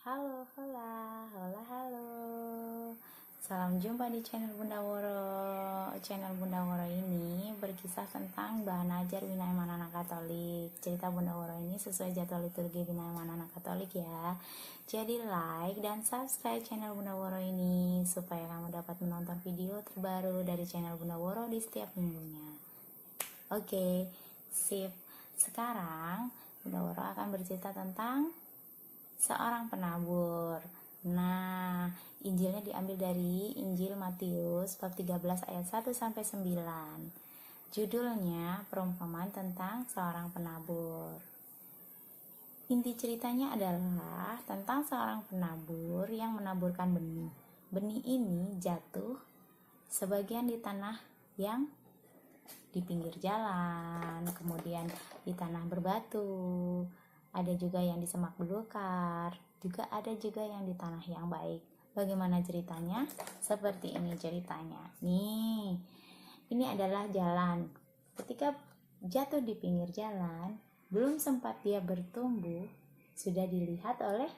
Halo, hola, hola, halo. Salam jumpa di channel Bunda Woro. Channel Bunda Woro ini berkisah tentang bahan ajar Winayman Anak Katolik. Cerita Bunda Woro ini sesuai jadwal liturgi Winayman Anak Katolik ya. Jadi like dan subscribe channel Bunda Woro ini supaya kamu dapat menonton video terbaru dari channel Bunda Woro di setiap minggunya. Oke, sip. Sekarang Bunda Woro akan bercerita tentang seorang penabur. Nah, Injilnya diambil dari Injil Matius bab 13 ayat 1 sampai 9. Judulnya perumpamaan tentang seorang penabur. Inti ceritanya adalah tentang seorang penabur yang menaburkan benih. Benih ini jatuh sebagian di tanah yang di pinggir jalan, kemudian di tanah berbatu, ada juga yang di semak belukar, juga ada juga yang di tanah yang baik. Bagaimana ceritanya? Seperti ini ceritanya. Nih, ini adalah jalan. Ketika jatuh di pinggir jalan, belum sempat dia bertumbuh, sudah dilihat oleh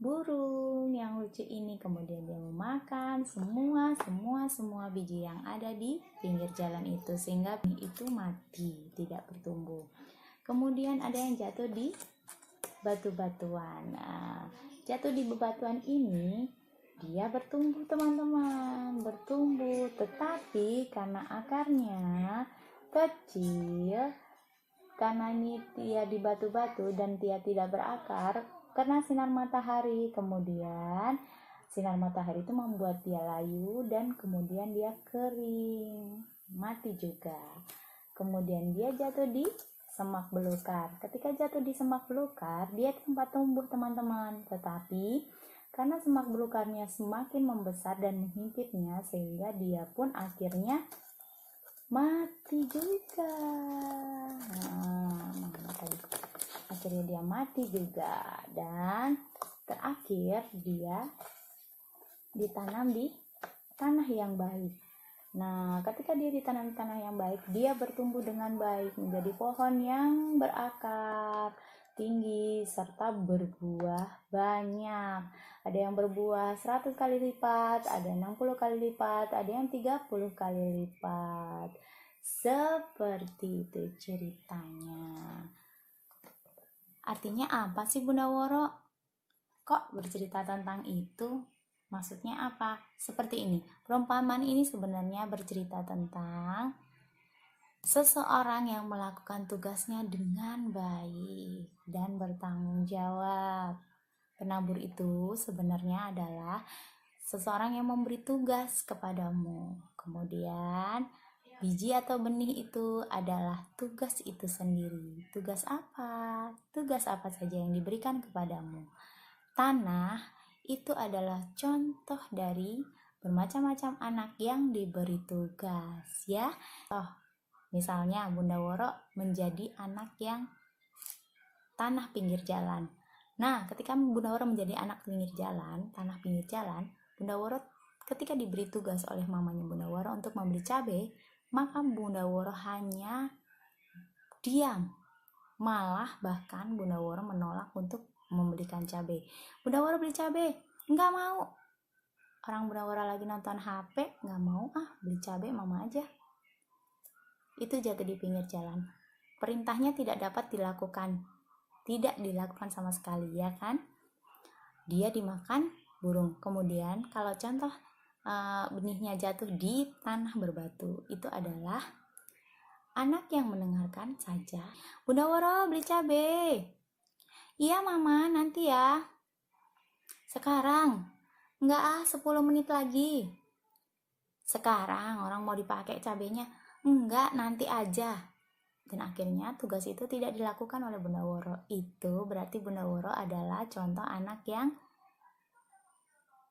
burung yang lucu ini. Kemudian dia memakan semua biji yang ada di pinggir jalan itu, sehingga benih itu mati, tidak bertumbuh. Kemudian ada yang jatuh di batu-batuan. Nah, jatuh di bebatuan ini dia bertumbuh teman-teman, bertumbuh, tetapi karena akarnya kecil, karena ini dia di batu-batu dan dia tidak berakar, kena sinar matahari, kemudian sinar matahari itu membuat dia layu dan kemudian dia kering, mati juga. Kemudian dia jatuh di semak belukar. Ketika jatuh di semak belukar, dia tempat tumbuh teman-teman, tetapi karena semak belukarnya semakin membesar dan menghimpitnya, sehingga dia pun akhirnya mati juga. Akhirnya dia mati juga, dan terakhir dia ditanam di tanah yang baik. Nah, ketika dia ditanam di tanah yang baik, dia bertumbuh dengan baik, menjadi pohon yang berakar tinggi serta berbuah banyak. Ada yang berbuah 100 kali lipat, ada 60 kali lipat, ada yang 30 kali lipat. Seperti itu ceritanya. Artinya apa sih Bunda Woro? Kok bercerita tentang itu? Maksudnya apa? Seperti ini. Perumpamaan ini sebenarnya bercerita tentang seseorang yang melakukan tugasnya dengan baik dan bertanggung jawab. Penabur itu sebenarnya adalah seseorang yang memberi tugas kepadamu. Kemudian biji atau benih itu adalah tugas itu sendiri. Tugas apa? Tugas apa saja yang diberikan kepadamu. Tanah itu adalah contoh dari bermacam-macam anak yang diberi tugas ya. Misalnya Bunda Woro menjadi anak yang tanah pinggir jalan. Nah, ketika Bunda Woro menjadi anak pinggir jalan, tanah pinggir jalan, Bunda Woro ketika diberi tugas oleh mamanya Bunda Woro untuk membeli cabai, maka Bunda Woro hanya diam. Malah bahkan Bunda Woro menolak untuk membelikan cabai. Bunda Woro beli cabai, nggak mau. Orang Bunda Woro lagi nonton HP, nggak mau beli cabai, mama aja. Itu jatuh di pinggir jalan. Perintahnya tidak dapat dilakukan, tidak dilakukan sama sekali, ya kan? Dia dimakan burung. Kemudian kalau contoh benihnya jatuh di tanah berbatu, itu adalah anak yang mendengarkan saja. Bunda Woro beli cabai. Iya mama, nanti ya. Sekarang. Enggak 10 menit lagi. Sekarang orang mau dipakai cabainya. Enggak, nanti aja. Dan akhirnya tugas itu tidak dilakukan oleh Bunda Woro. Itu berarti Bunda Woro adalah contoh anak yang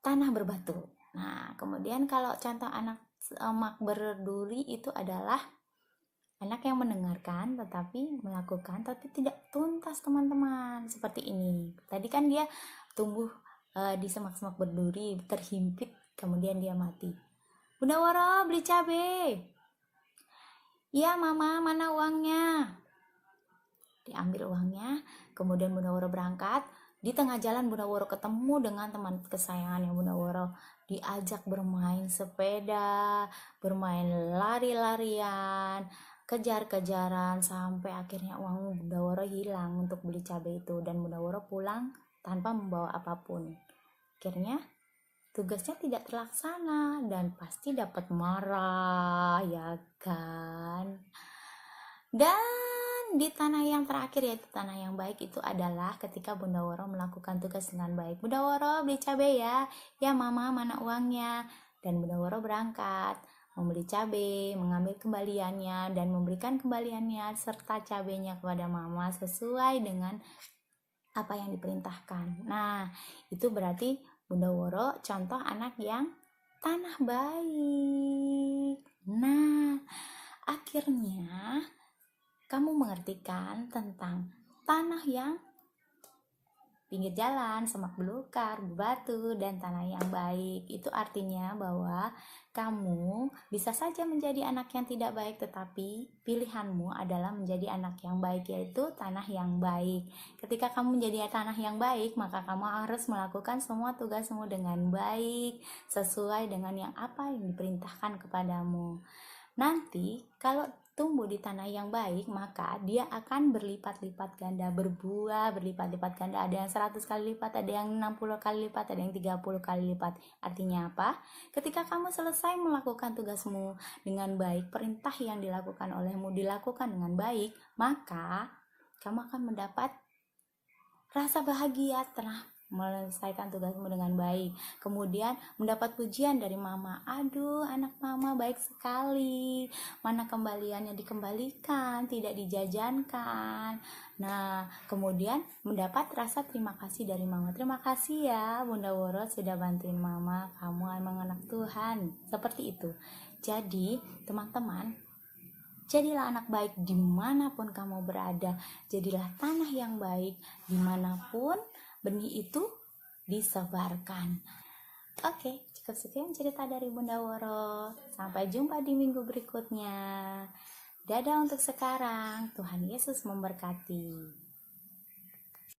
tanah berbatu. Nah, kemudian kalau contoh anak semak berduri itu adalah anak yang mendengarkan tetapi melakukan tapi tidak tuntas teman-teman. Seperti ini. Tadi kan dia tumbuh di semak-semak berduri, terhimpit, kemudian dia mati. Bunda Woro beli cabai. Iya mama, mana uangnya? Diambil uangnya, kemudian Bunda Woro berangkat, Di tengah jalan Bunda Woro ketemu dengan teman kesayangannya Bunda Woro, diajak bermain sepeda, bermain lari-larian, kejar-kejaran, sampai akhirnya uang Bunda Woro hilang untuk beli cabai itu, dan Bunda Woro pulang tanpa membawa apapun. Akhirnya tugasnya tidak terlaksana dan pasti dapat marah, ya kan? Dan di tanah yang terakhir, yaitu tanah yang baik, itu adalah ketika Bunda Woro melakukan tugas dengan baik. Bunda Woro beli cabai ya, ya mama mana uangnya? Dan Bunda Woro berangkat membeli cabai, mengambil kembaliannya dan memberikan kembaliannya serta cabainya kepada mama sesuai dengan apa yang diperintahkan. Nah, itu berarti Bunda Woro contoh anak yang tanah baik. Nah, akhirnya kamu mengerti kan tentang tanah yang pinggir jalan, semak belukar, bebatu, dan tanah yang baik. Itu artinya bahwa kamu bisa saja menjadi anak yang tidak baik, tetapi pilihanmu adalah menjadi anak yang baik, yaitu tanah yang baik. Ketika kamu menjadi tanah yang baik, maka kamu harus melakukan semua tugasmu dengan baik, sesuai dengan yang apa yang diperintahkan kepadamu. Nanti kalau tumbuh di tanah yang baik, maka dia akan berlipat-lipat ganda, berbuah berlipat-lipat ganda. Ada yang 100 kali lipat, ada yang 60 kali lipat, ada yang 30 kali lipat. Artinya apa? Ketika kamu selesai melakukan tugasmu dengan baik, perintah yang dilakukan olehmu dilakukan dengan baik, maka kamu akan mendapat rasa bahagia telah menyelesaikan tugasmu dengan baik. Kemudian mendapat pujian dari mama, aduh anak mama baik sekali, mana kembaliannya dikembalikan, tidak dijajankan. Nah, kemudian mendapat rasa terima kasih dari mama, terima kasih ya Bunda Woro sudah bantuin mama, kamu emang anak Tuhan. Seperti itu. Jadi teman-teman, jadilah anak baik dimanapun kamu berada. Jadilah tanah yang baik dimanapun benih itu disebarkan. Oke, cukup sekian cerita dari Bunda Woro. Sampai jumpa di minggu berikutnya. Dadah untuk sekarang. Tuhan Yesus memberkati.